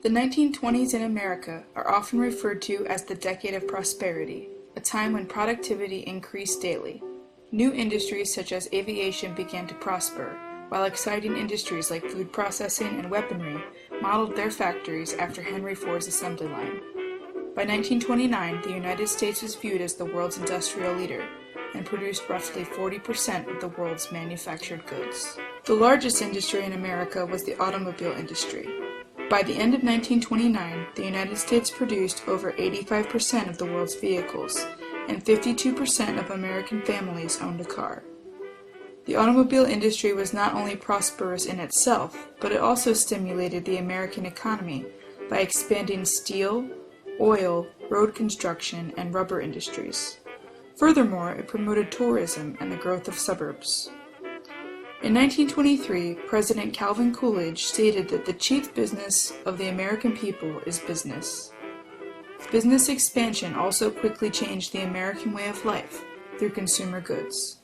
The 1920s in America are often referred to as the decade of prosperity, a time when productivity increased daily. New industries such as aviation began to prosper, while exciting industries like food processing and weaponry modeled their factories after Henry Ford's assembly line. By 1929, the United States was viewed as the world's industrial leader and produced roughly 40% of the world's manufactured goods. The largest industry in America was the automobile industry. By the end of 1929, the United States produced over 85% of the world's vehicles, and 52% of American families owned a car. The automobile industry was not only prosperous in itself, but it also stimulated the American economy by expanding steel, oil, road construction, and rubber industries. Furthermore, it promoted tourism and the growth of suburbs. In 1923, President Calvin Coolidge stated that the chief business of the American people is business. Business expansion also quickly changed the American way of life through consumer goods.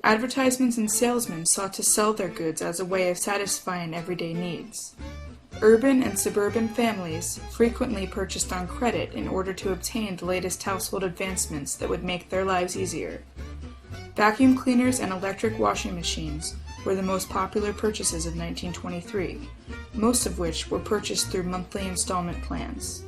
Advertisements and salesmen sought to sell their goods as a way of satisfying everyday needs. Urban and suburban families frequently purchased on credit in order to obtain the latest household advancements that would make their lives easier. Vacuum cleaners and electric washing machines were the most popular purchases of 1923, most of which were purchased through monthly installment plans.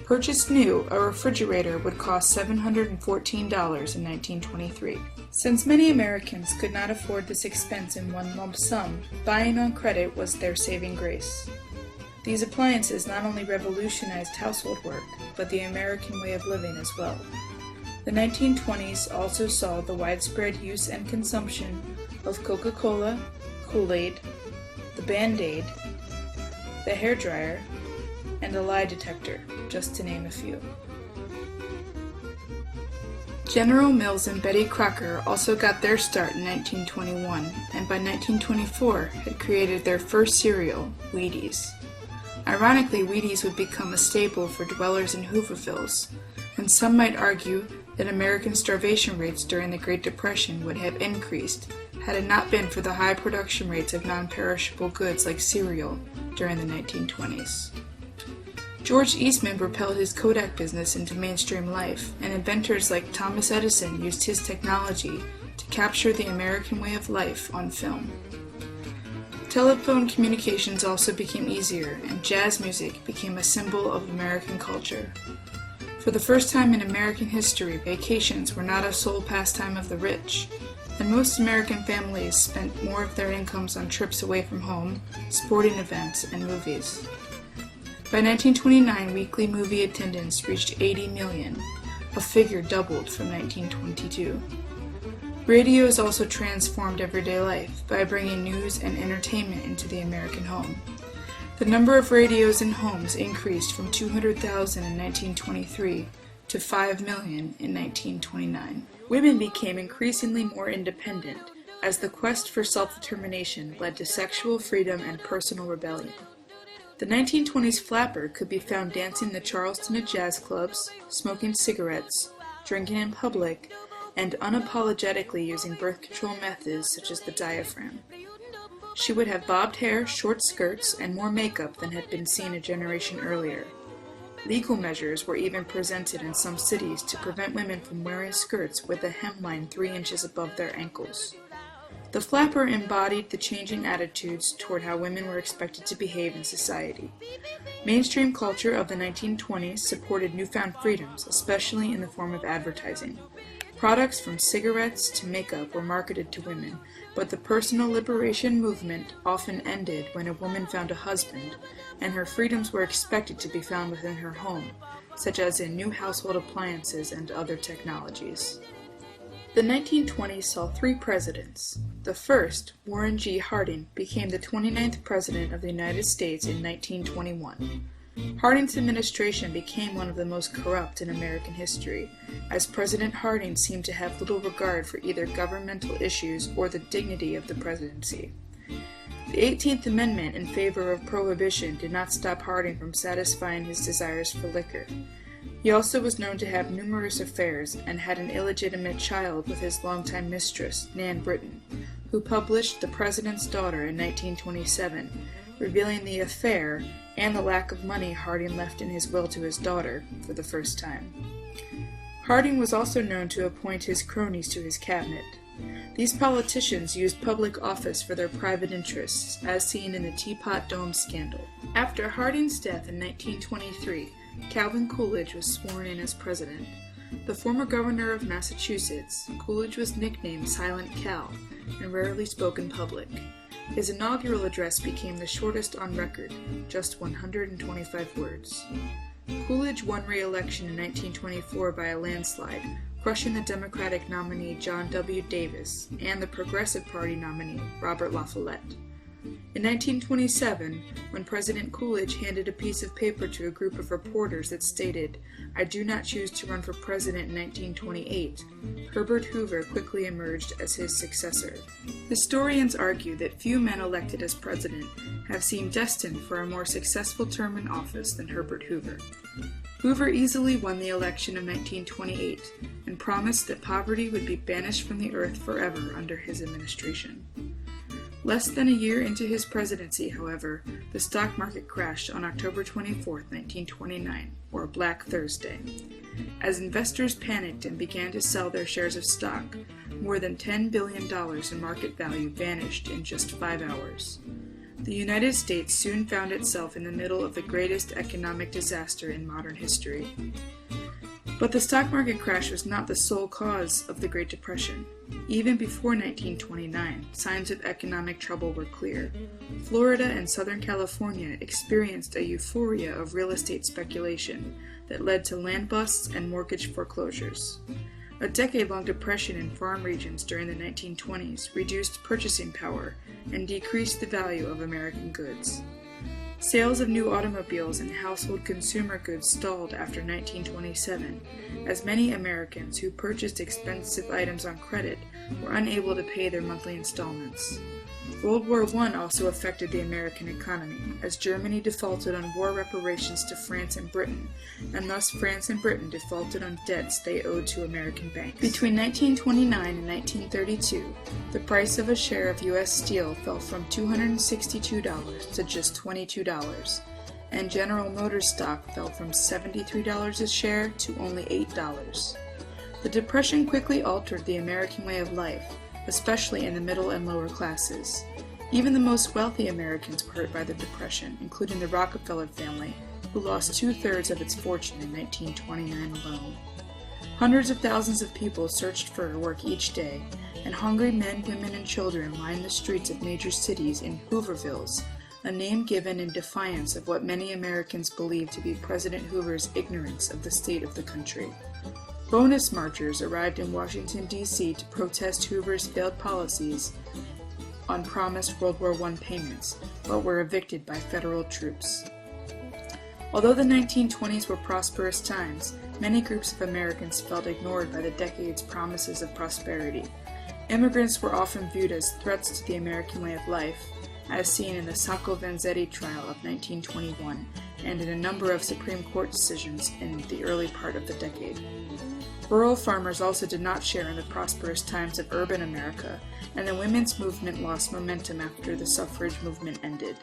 Purchased new, a refrigerator would cost $714 in 1923. Since many Americans could not afford this expense in one lump sum, buying on credit was their saving grace. These appliances not only revolutionized household work, but the American way of living as well. The 1920s also saw the widespread use and consumption of Coca-Cola, Kool-Aid, the Band-Aid, the hairdryer, and a lie detector, just to name a few. General Mills and Betty Crocker also got their start in 1921, and by 1924 had created their first cereal, Wheaties. Ironically, Wheaties would become a staple for dwellers in Hoovervilles, and some might argue that American starvation rates during the Great Depression would have increased had it not been for the high production rates of non-perishable goods like cereal during the 1920s. George Eastman propelled his Kodak business into mainstream life, and inventors like Thomas Edison used his technology to capture the American way of life on film. Telephone communications also became easier, and jazz music became a symbol of American culture. For the first time in American history, vacations were not a sole pastime of the rich, and most American families spent more of their incomes on trips away from home, sporting events, and movies. By 1929, weekly movie attendance reached 80 million, a figure doubled from 1922. Radios also transformed everyday life by bringing news and entertainment into the American home. The number of radios in homes increased from 200,000 in 1923 to 5 million in 1929. Women became increasingly more independent as the quest for self-determination led to sexual freedom and personal rebellion. The 1920s flapper could be found dancing the Charleston at jazz clubs, smoking cigarettes, drinking in public, and unapologetically using birth control methods such as the diaphragm. She would have bobbed hair, short skirts, and more makeup than had been seen a generation earlier. Legal measures were even presented in some cities to prevent women from wearing skirts with a hemline 3 inches above their ankles. The flapper embodied the changing attitudes toward how women were expected to behave in society. Mainstream culture of the 1920s supported newfound freedoms, especially in the form of advertising. Products from cigarettes to makeup were marketed to women, but the personal liberation movement often ended when a woman found a husband, and her freedoms were expected to be found within her home, such as in new household appliances and other technologies. The 1920s saw 3 presidents. The first, Warren G. Harding, became the 29th President of the United States in 1921. Harding's administration became one of the most corrupt in American history, as President Harding seemed to have little regard for either governmental issues or the dignity of the presidency. The 18th Amendment in favor of prohibition did not stop Harding from satisfying his desires for liquor. He also was known to have numerous affairs and had an illegitimate child with his longtime mistress, Nan Britton, who published The President's Daughter in 1927, revealing the affair and the lack of money Harding left in his will to his daughter for the first time. Harding was also known to appoint his cronies to his cabinet. These politicians used public office for their private interests, as seen in the Teapot Dome scandal. After Harding's death in 1923, Calvin Coolidge was sworn in as president. The former governor of Massachusetts, Coolidge was nicknamed Silent Cal and rarely spoke in public. His inaugural address became the shortest on record, just 125 words. Coolidge won re-election in 1924 by a landslide, crushing the Democratic nominee John W. Davis and the Progressive Party nominee Robert La Follette. In 1927, when President Coolidge handed a piece of paper to a group of reporters that stated, "I do not choose to run for president in 1928, Herbert Hoover quickly emerged as his successor. Historians argue that few men elected as president have seemed destined for a more successful term in office than Herbert Hoover. Hoover easily won the election of 1928 and promised that poverty would be banished from the earth forever under his administration. Less than a year into his presidency, however, the stock market crashed on October 24, 1929, or Black Thursday. As investors panicked and began to sell their shares of stock, more than $10 billion in market value vanished in just 5 hours. The United States soon found itself in the middle of the greatest economic disaster in modern history. But the stock market crash was not the sole cause of the Great Depression. Even before 1929, signs of economic trouble were clear. Florida and Southern California experienced a euphoria of real estate speculation that led to land busts and mortgage foreclosures. A decade-long depression in farm regions during the 1920s reduced purchasing power and decreased the value of American goods. Sales of new automobiles and household consumer goods stalled after 1927, as many Americans who purchased expensive items on credit were unable to pay their monthly installments. World War I also affected the American economy, as Germany defaulted on war reparations to France and Britain, and thus France and Britain defaulted on debts they owed to American banks. Between 1929 and 1932, the price of a share of U.S. steel fell from $262 to just $22, and General Motors stock fell from $73 a share to only $8. The Depression quickly altered the American way of life, especially in the middle and lower classes. Even the most wealthy Americans were hurt by the Depression, including the Rockefeller family, who lost 2/3 of its fortune in 1929 alone. Hundreds of thousands of people searched for work each day, and hungry men, women, and children lined the streets of major cities in Hoovervilles, a name given in defiance of what many Americans believed to be President Hoover's ignorance of the state of the country. Bonus marchers arrived in Washington, D.C. to protest Hoover's failed policies on promised World War I payments, but were evicted by federal troops. Although the 1920s were prosperous times, many groups of Americans felt ignored by the decade's promises of prosperity. Immigrants were often viewed as threats to the American way of life, as seen in the Sacco Vanzetti trial of 1921 and in a number of Supreme Court decisions in the early part of the decade. Rural farmers also did not share in the prosperous times of urban America, and the women's movement lost momentum after the suffrage movement ended.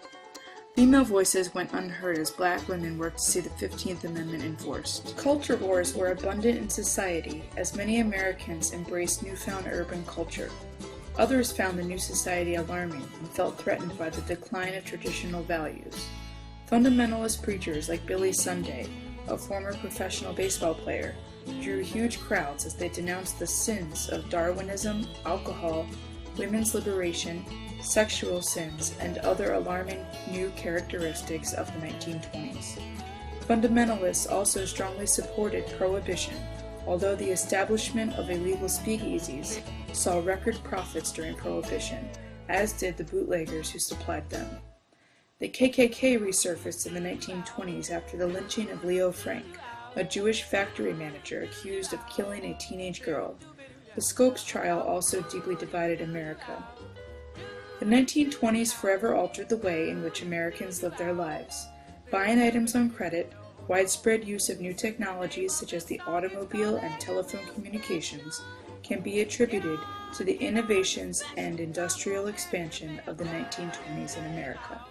Female voices went unheard as black women worked to see the 15th Amendment enforced. Culture wars were abundant in society, as many Americans embraced newfound urban culture. Others found the new society alarming and felt threatened by the decline of traditional values. Fundamentalist preachers like Billy Sunday, a former professional baseball player, drew huge crowds as they denounced the sins of Darwinism, alcohol, women's liberation, sexual sins, and other alarming new characteristics of the 1920s. Fundamentalists also strongly supported prohibition, although the establishment of illegal speakeasies saw record profits during Prohibition, as did the bootleggers who supplied them. The KKK resurfaced in the 1920s after the lynching of Leo Frank, a Jewish factory manager accused of killing a teenage girl. The Scopes trial also deeply divided America. The 1920s forever altered the way in which Americans lived their lives. Buying items on credit, widespread use of new technologies such as the automobile and telephone communications can be attributed to the innovations and industrial expansion of the 1920s in America.